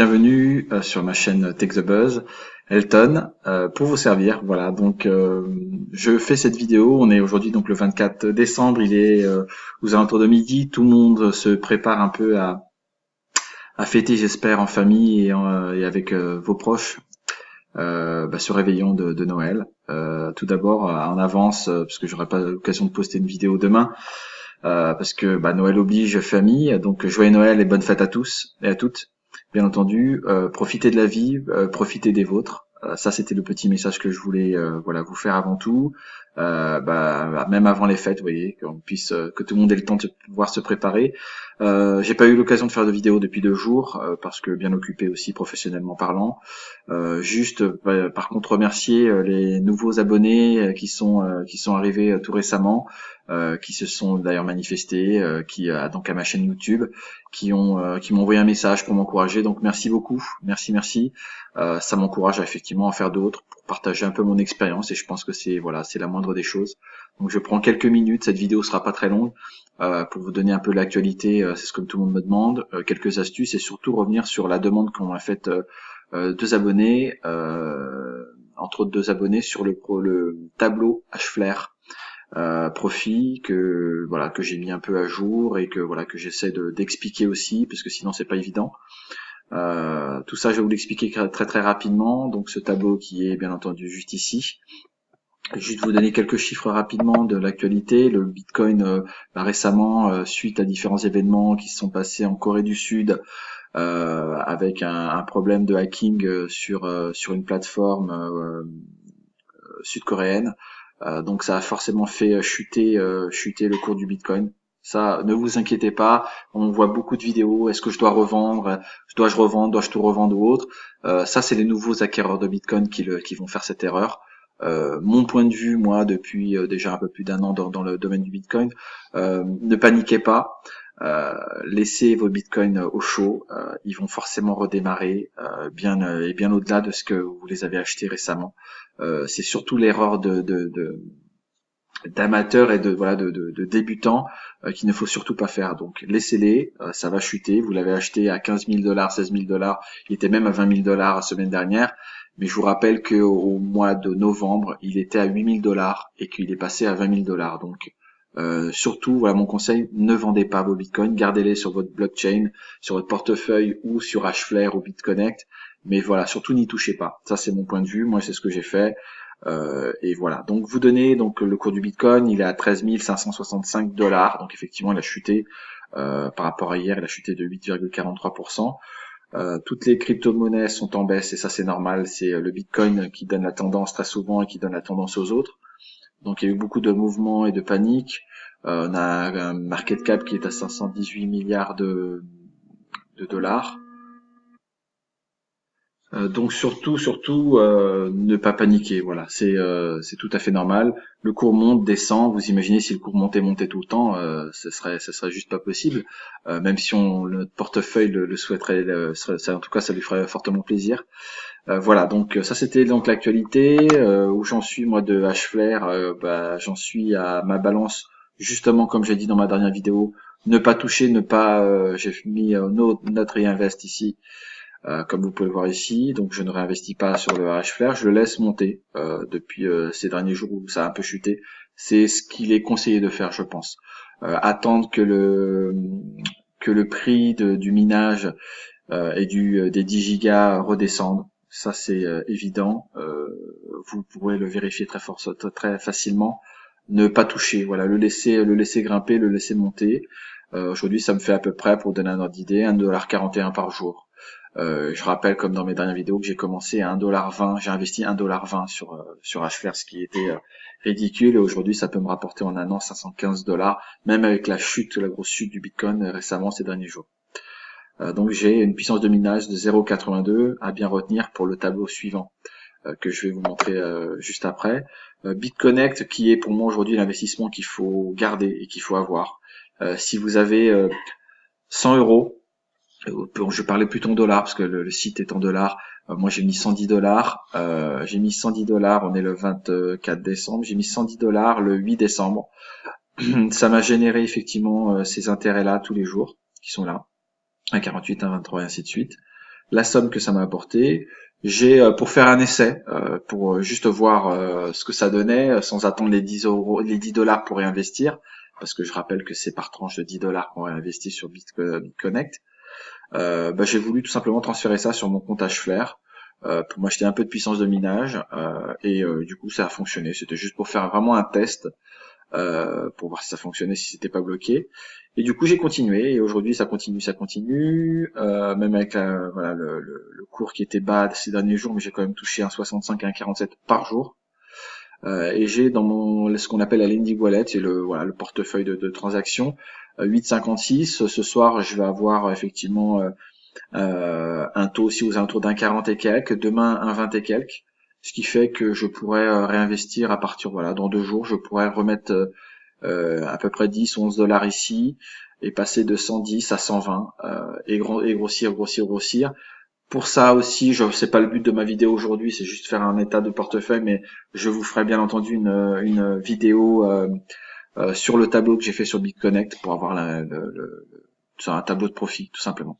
Bienvenue sur ma chaîne Tech the Buzz, Elton, pour vous servir. Voilà, donc je fais cette vidéo. On est aujourd'hui donc le 24 décembre. Il est aux alentours de midi. Tout le monde se prépare un peu à fêter, j'espère, en famille et avec vos proches ce réveillon de Noël. Tout d'abord, en avance, parce que j'aurai pas l'occasion de poster une vidéo demain. Parce que Noël oblige famille, donc joyeux Noël et bonne fête à tous et à toutes. Bien entendu, profitez de la vie, profitez des vôtres. Ça, c'était le petit message que je voulais vous faire avant tout. Même avant les fêtes, vous voyez, que tout le monde ait le temps de pouvoir se préparer. J'ai pas eu l'occasion de faire de vidéo depuis 2 jours parce que bien occupé aussi professionnellement parlant. Par contre, remercier les nouveaux abonnés qui sont arrivés tout récemment, qui se sont d'ailleurs manifestés, donc à ma chaîne YouTube, qui m'ont envoyé un message pour m'encourager. Donc merci beaucoup, merci. Ça m'encourage effectivement à faire d'autres, pour partager un peu mon expérience, et je pense que c'est la moindre des choses. Donc je prends quelques minutes, cette vidéo sera pas très longue, pour vous donner un peu l'actualité, c'est ce que tout le monde me demande, quelques astuces et surtout revenir sur la demande qu'on m'a faite deux abonnés, entre autres 2 abonnés sur le tableau Hflare profit que j'ai mis un peu à jour et que j'essaie d'expliquer aussi, parce que sinon c'est pas évident. Tout ça je vais vous l'expliquer très rapidement. Donc ce tableau qui est bien entendu juste ici. Juste vous donner quelques chiffres rapidement de l'actualité. Le Bitcoin récemment, suite à différents événements qui se sont passés en Corée du Sud, avec un problème de hacking sur une plateforme sud-coréenne. Donc ça a forcément fait chuter le cours du Bitcoin. Ça, ne vous inquiétez pas, on voit beaucoup de vidéos, est-ce que je dois revendre, dois-je revendre, dois-je tout revendre ou autre. Ça, c'est les nouveaux acquéreurs de Bitcoin qui vont faire cette erreur. Mon point de vue, moi, depuis déjà un peu plus d'1 an dans le domaine du Bitcoin, ne paniquez pas, laissez vos Bitcoins au chaud, ils vont forcément redémarrer bien au-delà de ce que vous les avez achetés récemment. C'est surtout l'erreur d'amateurs et de débutants qu'il ne faut surtout pas faire. Donc laissez-les, ça va chuter. Vous l'avez acheté à 15 000 $, 16 000 $, il était même à 20 000 $ la semaine dernière. Mais je vous rappelle qu'au mois de novembre, il était à 8 000 $ et qu'il est passé à 20 000 $. Donc surtout, voilà mon conseil, ne vendez pas vos bitcoins, gardez-les sur votre blockchain, sur votre portefeuille ou sur Hflare ou BitConnect. Mais voilà, surtout n'y touchez pas. Ça c'est mon point de vue, moi c'est ce que j'ai fait. Et voilà. Donc vous donnez donc le cours du Bitcoin, il est à 13 565 $. Donc effectivement, il a chuté par rapport à hier, il a chuté de 8,43%. Toutes les crypto-monnaies sont en baisse et ça c'est normal. C'est le Bitcoin qui donne la tendance très souvent et qui donne la tendance aux autres. Donc il y a eu beaucoup de mouvements et de panique. On a un market cap qui est à 518 milliards de dollars. Donc surtout, ne pas paniquer. Voilà, c'est tout à fait normal. Le cours monte, descend. Vous imaginez si le cours montait tout le temps, ce serait juste pas possible. Même si notre portefeuille le souhaiterait, en tout cas, ça lui ferait fortement plaisir. Voilà, donc ça c'était donc l'actualité. Où j'en suis moi de Hflare, j'en suis à ma balance, justement comme j'ai dit dans ma dernière vidéo, ne pas toucher, j'ai mis notre Reinvest ici. Comme vous pouvez le voir ici, donc je ne réinvestis pas sur le Hflare, je le laisse monter depuis ces derniers jours où ça a un peu chuté. C'est ce qu'il est conseillé de faire, je pense. Attendre que le prix du minage et des 10 gigas redescendent. Ça c'est évident. Vous pourrez le vérifier très facilement. Ne pas toucher, voilà, le laisser grimper, le laisser monter. Aujourd'hui, ça me fait à peu près, pour donner un ordre d'idée, 1,41 $ par jour. Je rappelle, comme dans mes dernières vidéos, que j'ai commencé à 1,20 $, j'ai investi 1,20 $ sur Hflare, ce qui était ridicule, et aujourd'hui ça peut me rapporter en un an 515 $, même avec la grosse chute du Bitcoin récemment ces derniers jours. Donc j'ai une puissance de minage de 0,82 à bien retenir pour le tableau suivant que je vais vous montrer juste après. BitConnect, qui est pour moi aujourd'hui l'investissement qu'il faut garder et qu'il faut avoir. Si vous avez 100 €, je parlais plutôt en dollars parce que le site est en dollars. Moi j'ai mis 110 $. J'ai mis 110 $. On est le 24 décembre. J'ai mis 110 $ le 8 décembre. Ça m'a généré effectivement ces intérêts-là tous les jours qui sont là, 1,48, 1,23 et ainsi de suite. la somme que ça m'a apporté. J'ai pour faire un essai, pour juste voir ce que ça donnait, sans attendre les 10 euros, les 10 dollars pour réinvestir, parce que je rappelle que c'est par tranche de 10 dollars qu'on réinvestit sur BitConnect. J'ai voulu tout simplement transférer ça sur mon compte Hflare pour m'acheter un peu de puissance de minage et du coup ça a fonctionné. C'était juste pour faire vraiment un test pour voir si ça fonctionnait, si c'était pas bloqué. Et du coup j'ai continué et aujourd'hui ça continue, même avec voilà, le cours qui était bas ces derniers jours, mais j'ai quand même touché un 65 et un 47 par jour. Et j'ai dans mon ce qu'on appelle la lending wallet, c'est le portefeuille de transactions 8,56. Ce soir je vais avoir effectivement un taux aussi aux alentours d'un 40 et quelques, demain un 20 et quelques, ce qui fait que je pourrais réinvestir à partir, voilà, dans 2 jours, je pourrais remettre à peu près 10 ou 11 dollars ici et passer de 110 à 120 et grossir. Pour ça aussi, c'est pas le but de ma vidéo aujourd'hui, c'est juste faire un état de portefeuille, mais je vous ferai bien entendu une vidéo sur le tableau que j'ai fait sur BitConnect pour avoir un tableau de profit, tout simplement.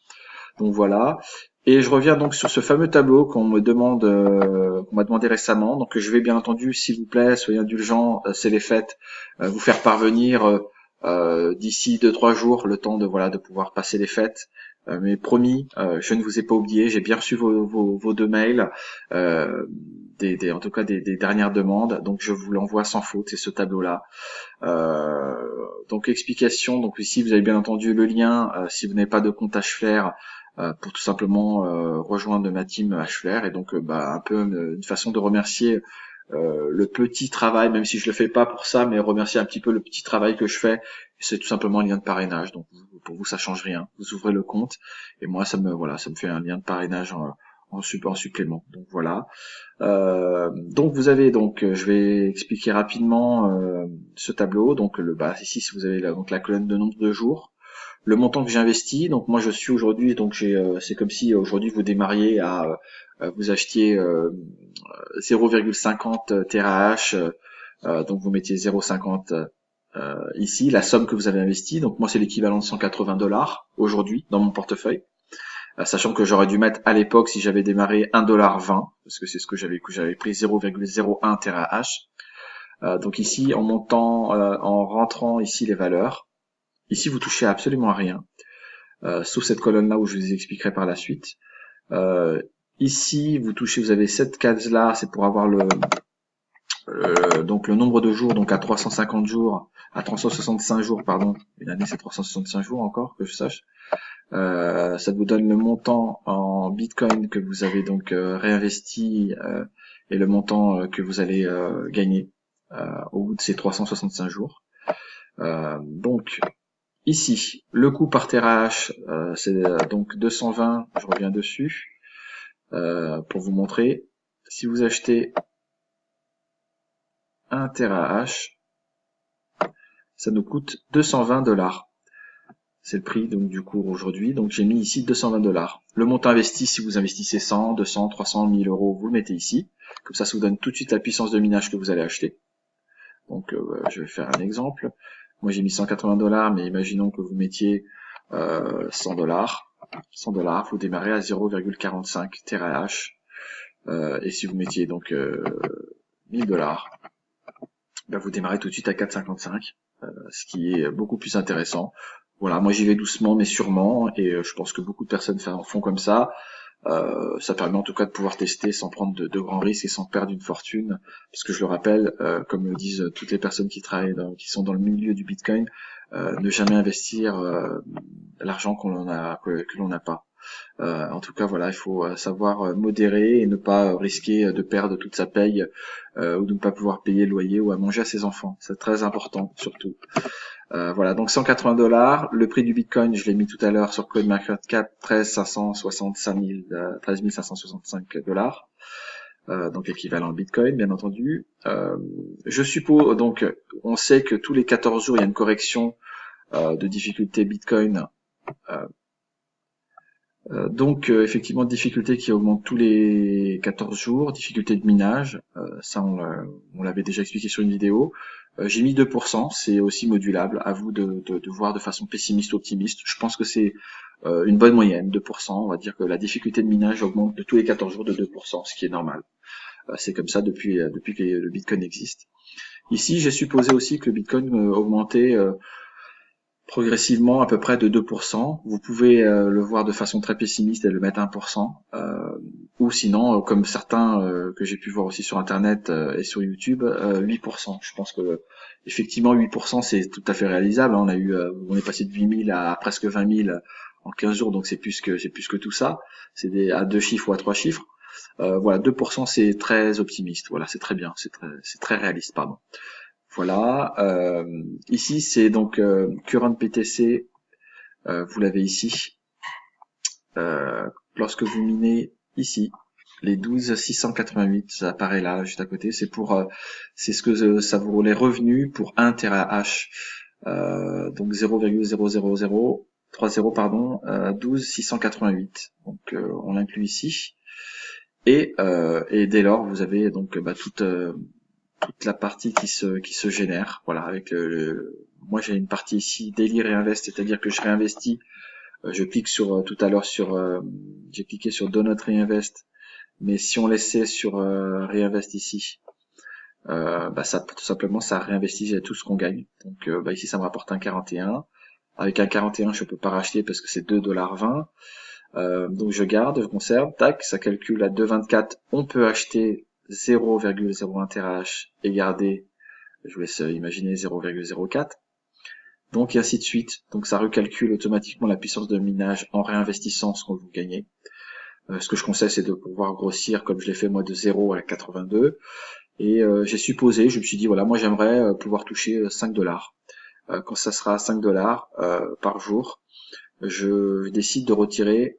Donc voilà. Et je reviens donc sur ce fameux tableau qu'on m'a demandé récemment. Donc je vais bien entendu, s'il vous plaît, soyez indulgents, c'est les fêtes, vous faire parvenir d'ici 2-3 jours le temps de pouvoir passer les fêtes. Mais promis, je ne vous ai pas oublié, j'ai bien reçu vos 2 mails, en tout cas des dernières demandes. Donc je vous l'envoie sans faute, c'est ce tableau-là. Donc explication. Donc ici vous avez bien entendu le lien si vous n'avez pas de compte Hflare. Pour tout simplement rejoindre ma team Hflare et donc un peu une façon de remercier le petit travail, même si je le fais pas pour ça, mais remercier un petit peu le petit travail que je fais. C'est tout simplement un lien de parrainage. Donc pour vous ça change rien. Vous ouvrez le compte et moi ça me fait un lien de parrainage en supplément. Donc voilà. Donc vous avez je vais expliquer rapidement ce tableau. Donc ici si vous avez la colonne de nombre de jours. Le montant que j'ai investi, donc moi je suis aujourd'hui, c'est comme si aujourd'hui vous démarriez vous achetiez 0,50 TRH, donc vous mettiez 0,50 ici, la somme que vous avez investie, donc moi c'est l'équivalent de 180 dollars aujourd'hui dans mon portefeuille, sachant que j'aurais dû mettre à l'époque si j'avais démarré 1,20 $, parce que c'est ce que j'avais pris 0,01 TRH. Donc ici en rentrant ici les valeurs. Ici, vous touchez absolument à rien, sauf cette colonne-là où je vous expliquerai par la suite. Ici, vous avez cette case-là, c'est pour avoir donc le nombre de jours, donc à 365 jours, pardon. Une année, c'est 365 jours encore, que je sache. Ça vous donne le montant en Bitcoin que vous avez donc réinvesti et le montant que vous allez gagner au bout de ces 365 jours. Donc, ici, le coût par TRH, c'est donc 220, je reviens dessus, pour vous montrer. Si vous achetez un TRH, ça nous coûte 220 dollars. C'est le prix donc du cours aujourd'hui. Donc j'ai mis ici 220 dollars. Le montant investi, si vous investissez 100, 200, 300, 1000 euros, vous le mettez ici. Comme ça vous donne tout de suite la puissance de minage que vous allez acheter. Donc je vais faire un exemple. Moi j'ai mis 180 dollars, mais imaginons que vous mettiez 100 dollars. 100 dollars, vous démarrez à 0,45 TRH. Et si vous mettiez donc 1000 dollars, vous démarrez tout de suite à 4,55, ce qui est beaucoup plus intéressant. Voilà, moi j'y vais doucement mais sûrement, et je pense que beaucoup de personnes font comme ça. Ça permet en tout cas de pouvoir tester sans prendre de grands risques et sans perdre une fortune, parce que je le rappelle, comme le disent toutes les personnes qui sont dans le milieu du Bitcoin, ne jamais investir l'argent que l'on n'a pas. En tout cas, voilà, il faut savoir modérer et ne pas risquer de perdre toute sa paye ou de ne pas pouvoir payer le loyer ou à manger à ses enfants. C'est très important, surtout. Voilà, donc 180 dollars. Le prix du Bitcoin, je l'ai mis tout à l'heure sur CoinMarketCap, 13 565 dollars. Donc équivalent Bitcoin, bien entendu. Je suppose, donc, on sait que tous les 14 jours, il y a une correction de difficulté Bitcoin. Effectivement, difficulté qui augmente tous les 14 jours, difficulté de minage, ça on l'avait déjà expliqué sur une vidéo. J'ai mis 2%, c'est aussi modulable, à vous de voir de façon pessimiste ou optimiste. Je pense que c'est une bonne moyenne, 2%. On va dire que la difficulté de minage augmente de tous les 14 jours de 2%, ce qui est normal. C'est comme ça depuis que le Bitcoin existe. Ici, j'ai supposé aussi que le Bitcoin augmentait progressivement à peu près de 2%. Vous pouvez le voir de façon très pessimiste et le mettre à 1%. Ou sinon, comme certains que j'ai pu voir aussi sur Internet et sur YouTube, 8%. Je pense que effectivement 8% c'est tout à fait réalisable. On est passé de 8 000 à presque 20 000 en 15 jours, donc c'est plus que tout ça. C'est à 2 chiffres ou à 3 chiffres. Voilà, 2% c'est très optimiste. Voilà, c'est très bien, c'est très réaliste, pardon. Voilà. Ici c'est donc Current PTC. Vous l'avez ici. Lorsque vous minez ici, les 12688, ça apparaît là, juste à côté. C'est ce que ça vaut les revenus pour 1 terahash. Donc 0,00030 pardon, 12688. Donc on l'inclut ici. Et dès lors, vous avez donc toute la partie qui se génère. Voilà, avec moi j'ai une partie ici Daily Reinvest, c'est-à-dire que je réinvestis. Je clique sur tout à l'heure j'ai cliqué sur Do Not Reinvest, mais si on laissait sur Reinvest ici, ça tout simplement ça réinvestit tout ce qu'on gagne. Donc ici ça me rapporte un 41. Avec un 41 je peux pas racheter parce que c'est 2,20 $. Donc je garde, je conserve, tac, ça calcule à 2,24. On peut acheter 0,01 terahash et garder, je vous laisse imaginer 0,04. Donc et ainsi de suite. Donc ça recalcule automatiquement la puissance de minage en réinvestissant ce que vous gagnez. Ce que je conseille, c'est de pouvoir grossir comme je l'ai fait moi de 0 à 82. Et je me suis dit voilà, moi j'aimerais pouvoir toucher 5 $. Quand ça sera 5 $ par jour, je décide de retirer.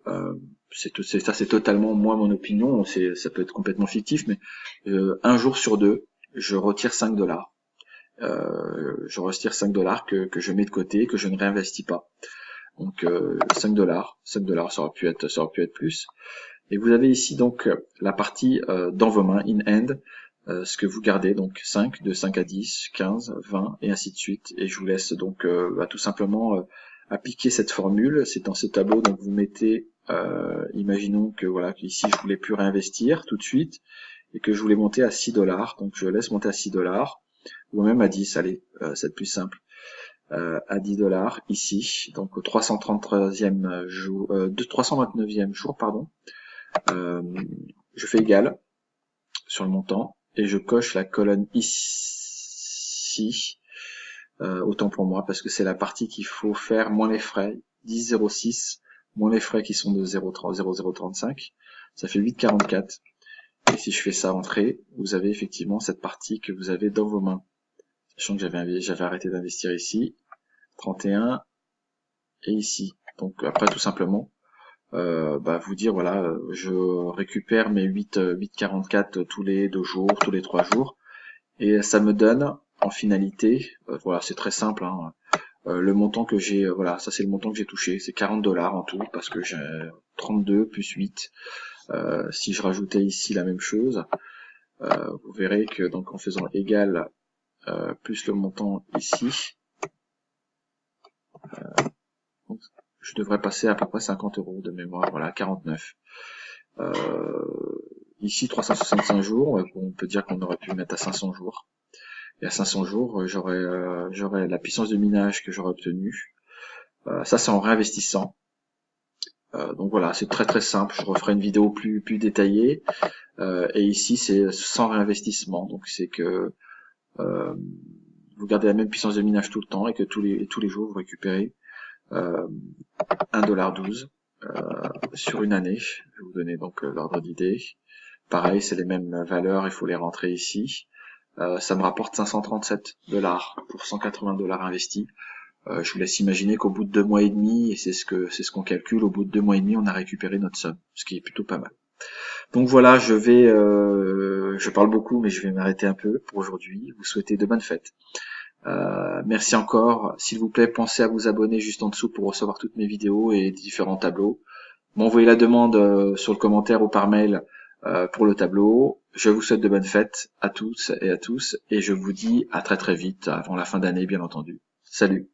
C'est totalement moi mon opinion. Ça peut être complètement fictif, mais un jour sur deux, je retire 5 $. Je retire 5 $ que je mets de côté, que je ne réinvestis pas. Donc 5 $, ça aurait pu être plus. Et vous avez ici donc la partie dans vos mains, in hand, ce que vous gardez, donc 5, de 5 à 10, 15, 20 et ainsi de suite. Et je vous laisse donc tout simplement appliquer cette formule. C'est dans ce tableau, donc vous mettez, imaginons que voilà, ici je voulais plus réinvestir tout de suite et que je voulais monter à 6 $. Donc je laisse monter à 6 $. Ou même à 10, allez, c'est plus simple, à 10 $ ici, donc au 333e jour, 329e jour, pardon, je fais égal sur le montant, et je coche la colonne ici, autant pour moi, parce que c'est la partie qu'il faut faire, moins les frais, 10,06, moins les frais qui sont de 0,035, ça fait 8,44, et si je fais ça entrer, vous avez effectivement cette partie que vous avez dans vos mains. Sachant que j'avais arrêté d'investir ici, 31 et ici. Donc après tout simplement, vous dire voilà, je récupère mes 8,44 tous les 2 jours, tous les 3 jours, et ça me donne en finalité, voilà c'est très simple, hein, le montant que j'ai, voilà ça c'est le montant que j'ai touché, c'est 40 $ en tout parce que j'ai 32 plus 8. Si je rajoutais ici la même chose, vous verrez que donc en faisant égal plus le montant ici, je devrais passer à peu près 50 € de mémoire, voilà, 49. Ici 365 jours, on peut dire qu'on aurait pu mettre à 500 jours. Et à 500 jours, j'aurais la puissance de minage que j'aurais obtenue. Ça c'est en réinvestissant. Donc voilà, c'est très très simple, je referai une vidéo plus détaillée. Et ici c'est sans réinvestissement, donc c'est que vous gardez la même puissance de minage tout le temps et que tous les jours vous récupérez 1,12 $ sur une année. Je vais vous donner donc l'ordre d'idée. Pareil, c'est les mêmes valeurs, il faut les rentrer ici. Ça me rapporte 537 $ pour 180 $ investis. Je vous laisse imaginer qu'au bout de 2 mois et demi, et c'est ce qu'on calcule, au bout de 2 mois et demi, on a récupéré notre somme, ce qui est plutôt pas mal. Donc voilà, je parle beaucoup, mais je vais m'arrêter un peu pour aujourd'hui. Vous souhaitez de bonnes fêtes. Merci encore. S'il vous plaît, pensez à vous abonner juste en dessous pour recevoir toutes mes vidéos et différents tableaux. M'envoyez la demande sur le commentaire ou par mail pour le tableau. Je vous souhaite de bonnes fêtes à toutes et à tous et je vous dis à très très vite, avant la fin d'année bien entendu. Salut!